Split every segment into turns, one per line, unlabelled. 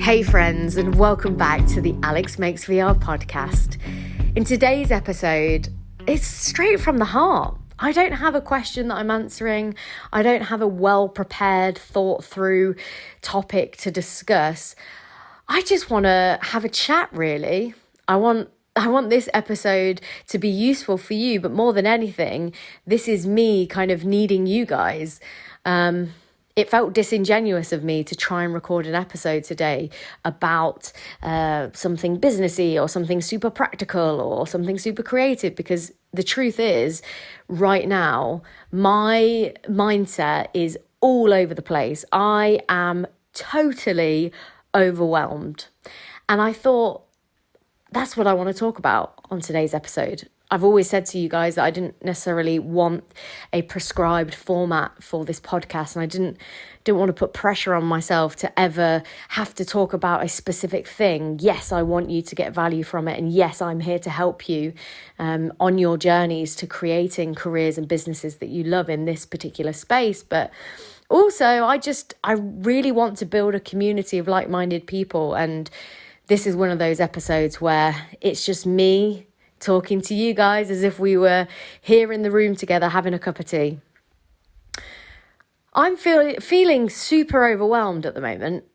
Hey friends, and welcome back to the Alex Makes VR podcast. In today's episode, it's straight from the heart. I don't have a question that I'm answering. I don't have a well-prepared, thought-through topic to discuss. I just want to have a chat, really. I want this episode to be useful for you, but more than anything, this is me kind of needing you guys. It felt disingenuous of me to try and record an episode today about something businessy or something super practical or something super creative, because the truth is, right now, my mindset is all over the place. I am totally overwhelmed. And I thought, that's what I want to talk about on today's episode. I've always said to you guys that I didn't necessarily want a prescribed format for this podcast, and I didn't want to put pressure on myself to ever have to talk about a specific thing. Yes, I want you to get value from it, and yes, I'm here to help you on your journeys to creating careers and businesses that you love in this particular space. But also, I really want to build a community of like-minded people, and this is one of those episodes where it's just me talking to you guys as if we were here in the room together having a cup of tea. I'm feeling super overwhelmed at the moment.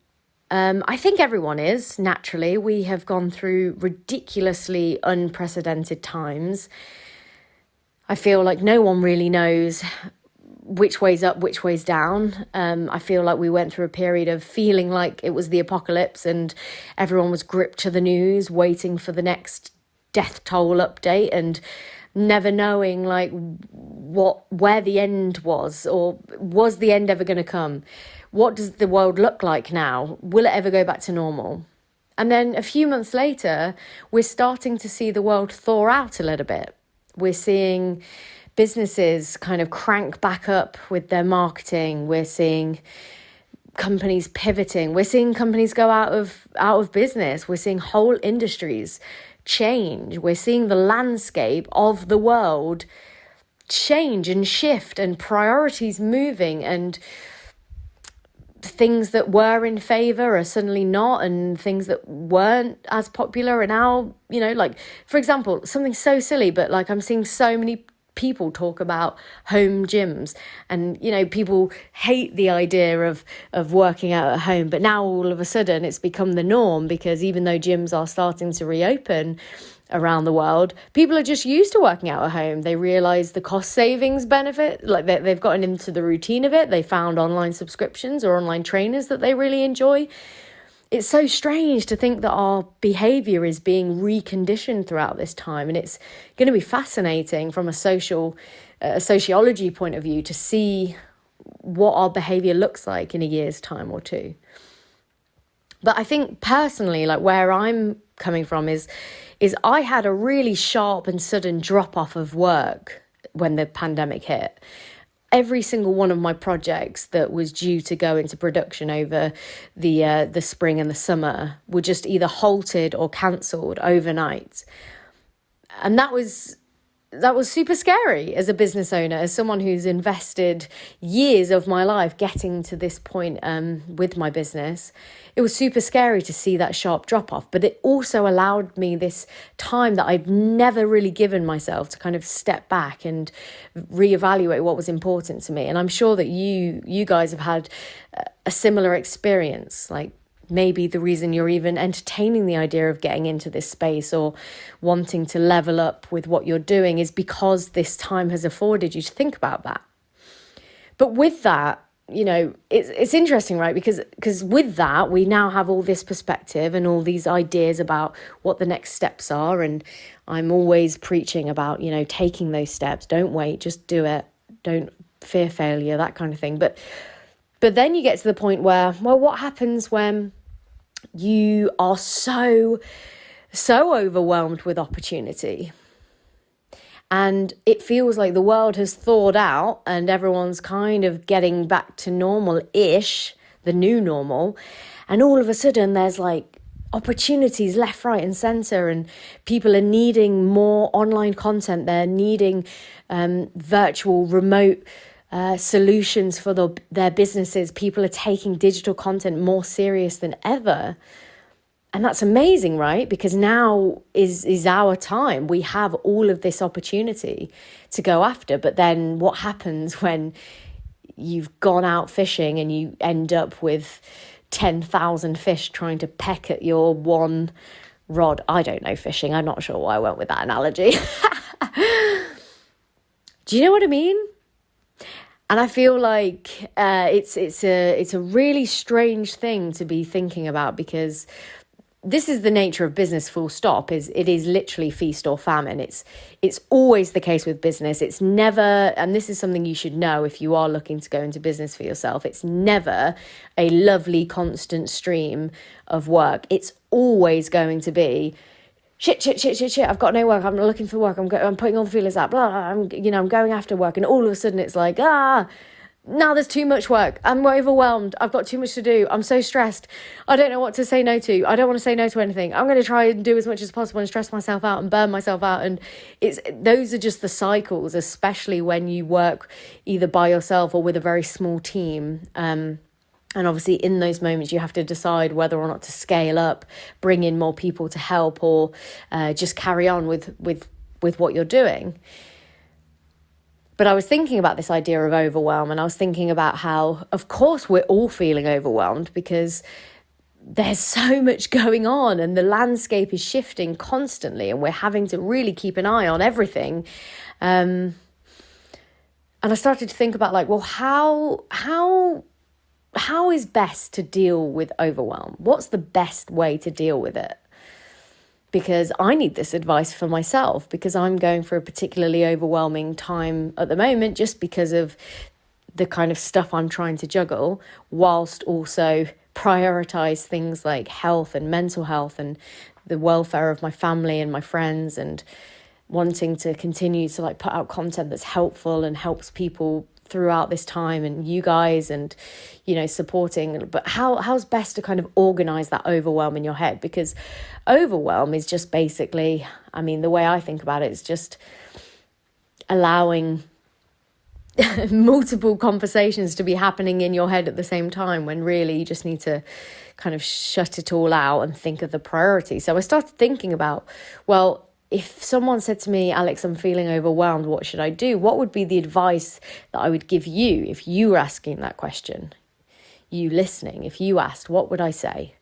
I think everyone is, naturally. We have gone through ridiculously unprecedented times. I feel like no one really knows which way's up, which way's down. I feel like we went through a period of feeling like it was the apocalypse and everyone was gripped to the news, waiting for the next death toll update and never knowing where the end was, or was the end ever going to come? What does the world look like now? Will it ever go back to normal? And then a few months later, we're starting to see the world thaw out a little bit. We're seeing businesses kind of crank back up with their marketing. We're seeing companies pivoting. We're seeing companies go out of business. We're seeing whole industries change. We're seeing the landscape of the world change and shift, and priorities moving, and things that were in favor are suddenly not, and things that weren't as popular are now, for example, something so silly, but I'm seeing so many people talk about home gyms, and people hate the idea of working out at home, but now all of a sudden it's become the norm, because even though gyms are starting to reopen around the world, people are just used to working out at home. They realize the cost savings benefit, they've gotten into the routine of it. They found online subscriptions or online trainers that they really enjoy. It's so strange to think that our behavior is being reconditioned throughout this time. And it's going to be fascinating from a sociology point of view to see what our behavior looks like in a year's time or two. But I think personally, where I'm coming from is I had a really sharp and sudden drop off of work when the pandemic hit. Every single one of my projects that was due to go into production over the spring and the summer were just either halted or cancelled overnight. And that was super scary as a business owner, as someone who's invested years of my life getting to this point with my business. It was super scary to see that sharp drop off, but it also allowed me this time that I've never really given myself to kind of step back and reevaluate what was important to me. And I'm sure that you guys have had a similar experience. Maybe the reason you're even entertaining the idea of getting into this space or wanting to level up with what you're doing is because this time has afforded you to think about that. But with that, it's interesting, right? Because with that, we now have all this perspective and all these ideas about what the next steps are. And I'm always preaching about, taking those steps. Don't wait, just do it. Don't fear failure, that kind of thing. But then you get to the point where, well, what happens when you are so overwhelmed with opportunity and it feels like the world has thawed out and everyone's kind of getting back to normal-ish, the new normal, and all of a sudden there's opportunities left, right and centre, and people are needing more online content. They're needing virtual remote solutions for their businesses. People are taking digital content more serious than ever. And that's amazing, right? Because now is our time. We have all of this opportunity to go after. But then what happens when you've gone out fishing and you end up with 10,000 fish trying to peck at your one rod? I don't know fishing. I'm not sure why I went with that analogy. Do you know what I mean? And I feel like it's a really strange thing to be thinking about, because this is the nature of business, full stop. It is literally feast or famine. It's always the case with business. It's never, and this is something you should know if you are looking to go into business for yourself, it's never a lovely constant stream of work. It's always going to be shit. I've got no work. I'm looking for work. I'm putting all the feelers out. Blah. I'm going after work, and all of a sudden it's like, now there's too much work. I'm overwhelmed. I've got too much to do. I'm so stressed. I don't know what to say no to. I don't want to say no to anything. I'm going to try and do as much as possible and stress myself out and burn myself out. And those are just the cycles, especially when you work either by yourself or with a very small team. And obviously in those moments, you have to decide whether or not to scale up, bring in more people to help, or just carry on with what you're doing. But I was thinking about this idea of overwhelm, and I was thinking about how, of course, we're all feeling overwhelmed because there's so much going on and the landscape is shifting constantly, and we're having to really keep an eye on everything. And I started to think about, like, well, how is best to deal with overwhelm? What's the best way to deal with it? Because I need this advice for myself, because I'm going through a particularly overwhelming time at the moment, just because of the kind of stuff I'm trying to juggle, whilst also prioritize things like health and mental health and the welfare of my family and my friends, and wanting to continue to like put out content that's helpful and helps people throughout this time, and you guys, and supporting. But how's best to kind of organize that overwhelm in your head? Because overwhelm is just basically, I mean, the way I think about it is just allowing multiple conversations to be happening in your head at the same time, when really you just need to kind of shut it all out and think of the priority. So I started thinking about, well, if someone said to me, Alex, I'm feeling overwhelmed, what should I do? What would be the advice that I would give you if you were asking that question? You listening, if you asked, what would I say?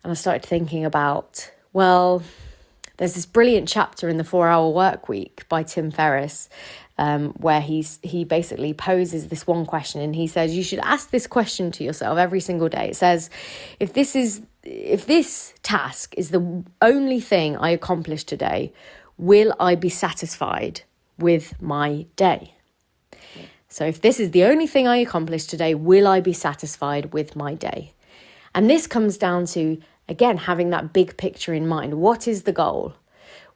And I started thinking about, well, there's this brilliant chapter in the 4-Hour Workweek by Tim Ferriss, where he basically poses this one question, and he says, you should ask this question to yourself every single day. It says, if this task is the only thing I accomplish today, will I be satisfied with my day? So if this is the only thing I accomplish today, will I be satisfied with my day? And this comes down to, again, having that big picture in mind. What is the goal?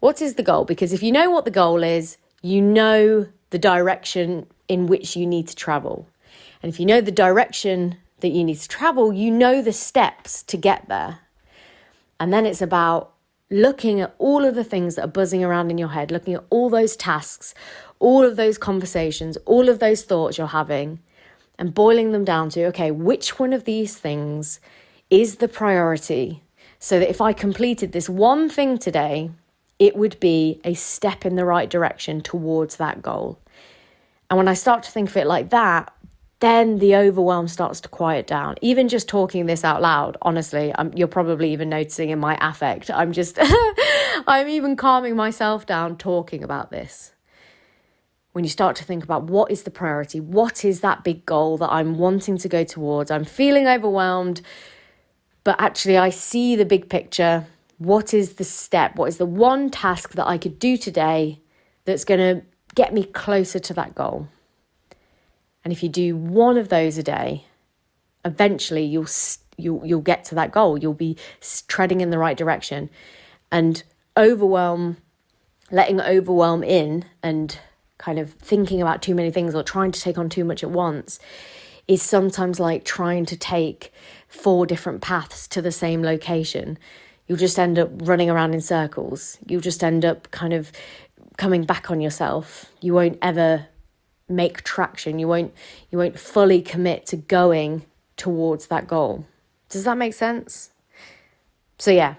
What is the goal? Because if you know what the goal is, you know the direction in which you need to travel. And if you know the direction that you need to travel, you know the steps to get there. And then it's about looking at all of the things that are buzzing around in your head, looking at all those tasks, all of those conversations, all of those thoughts you're having, and boiling them down to, okay, which one of these things is the priority? So that if I completed this one thing today, it would be a step in the right direction towards that goal. And when I start to think of it like that, then the overwhelm starts to quiet down. Even just talking this out loud, honestly, you're probably even noticing in my affect, I'm even calming myself down talking about this. When you start to think about what is the priority, what is that big goal that I'm wanting to go towards, I'm feeling overwhelmed, but actually I see the big picture. What is the step? What is the one task that I could do today that's going to get me closer to that goal? And if you do one of those a day, eventually you'll get to that goal. You'll be treading in the right direction. And letting overwhelm in and kind of thinking about too many things or trying to take on too much at once is sometimes like trying to take 4 different paths to the same location. You'll just end up running around in circles. You'll just end up kind of coming back on yourself. You won't ever make traction. You won't fully commit to going towards that goal. Does that make sense? So yeah,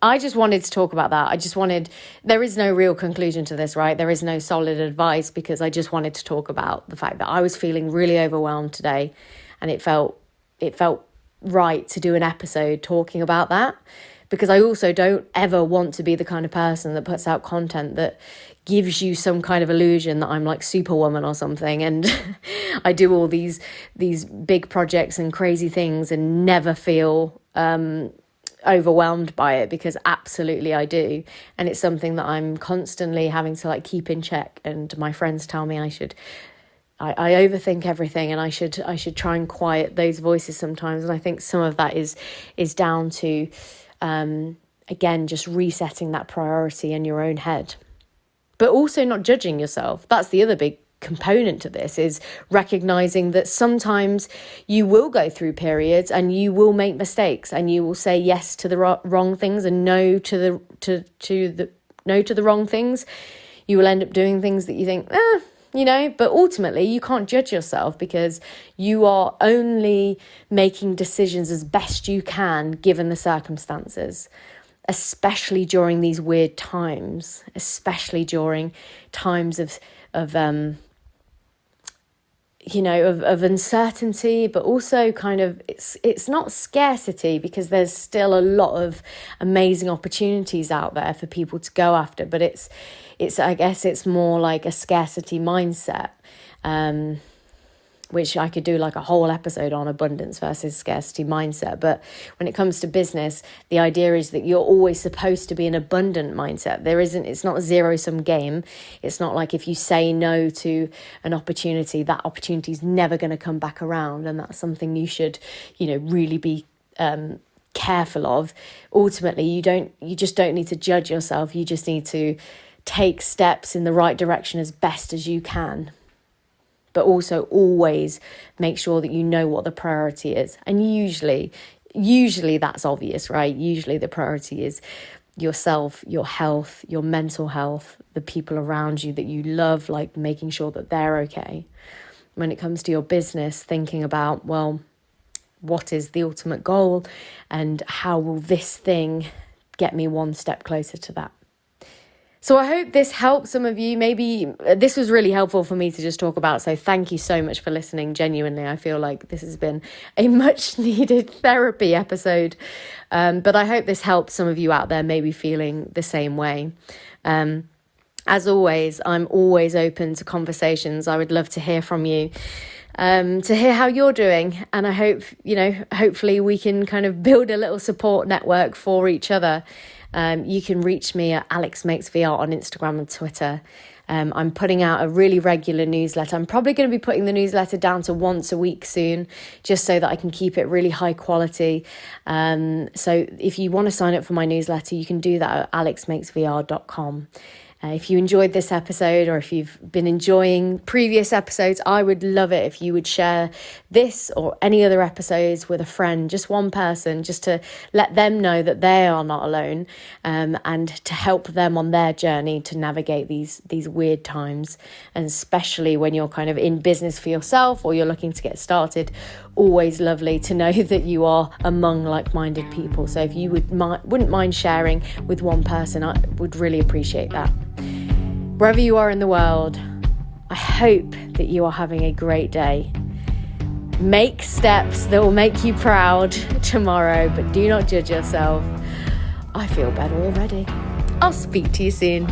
I just wanted to talk about that. There is no real conclusion to this, right? There is no solid advice, because I just wanted to talk about the fact that I was feeling really overwhelmed today, and it felt right to do an episode talking about that, because I also don't ever want to be the kind of person that puts out content that gives you some kind of illusion that I'm like Superwoman or something, and I do all these big projects and crazy things and never feel overwhelmed by it, because absolutely I do. And it's something that I'm constantly having to like keep in check, and my friends tell me I overthink everything, and I should try and quiet those voices sometimes. And I think some of that is down to again, just resetting that priority in your own head, but also not judging yourself. That's the other big component to this, is recognizing that sometimes you will go through periods and you will make mistakes, and you will say yes to the wrong things and no to the wrong things. You will end up doing things that you think, but ultimately you can't judge yourself, because you are only making decisions as best you can given the circumstances, especially during these weird times, especially during times of uncertainty, but also kind of, it's not scarcity, because there's still a lot of amazing opportunities out there for people to go after, but it's I guess it's more like a scarcity mindset, which I could do like a whole episode on abundance versus scarcity mindset. But when it comes to business, the idea is that you're always supposed to be an abundant mindset. It's not a zero-sum game. It's not like if you say no to an opportunity, that opportunity is never going to come back around. And that's something you should, really be careful of. Ultimately, you just don't need to judge yourself. You just need to take steps in the right direction as best as you can. But also always make sure that you know what the priority is. And usually that's obvious, right? Usually the priority is yourself, your health, your mental health, the people around you that you love, like making sure that they're okay. When it comes to your business, thinking about, well, what is the ultimate goal, and how will this thing get me one step closer to that? So I hope this helps some of you. Maybe this was really helpful for me to just talk about. So thank you so much for listening. Genuinely, I feel like this has been a much needed therapy episode. But I hope this helps some of you out there, maybe feeling the same way. As always, I'm always open to conversations. I would love to hear from you, to hear how you're doing. And I hope, hopefully we can kind of build a little support network for each other. You can reach me at Alex Makes VR on Instagram and Twitter. I'm putting out a really regular newsletter. I'm probably going to be putting the newsletter down to once a week soon, just so that I can keep it really high quality. So if you want to sign up for my newsletter, you can do that at alexmakesvr.com. If you enjoyed this episode, or if you've been enjoying previous episodes, I would love it if you would share this or any other episodes with a friend, just one person, just to let them know that they are not alone, and to help them on their journey to navigate these weird times. And especially when you're kind of in business for yourself, or you're looking to get started, always lovely to know that you are among like-minded people. So if you wouldn't mind sharing with one person, I would really appreciate that. Wherever you are in the world, I hope that you are having a great day. Make steps that will make you proud tomorrow, but do not judge yourself. I feel better already. I'll speak to you soon.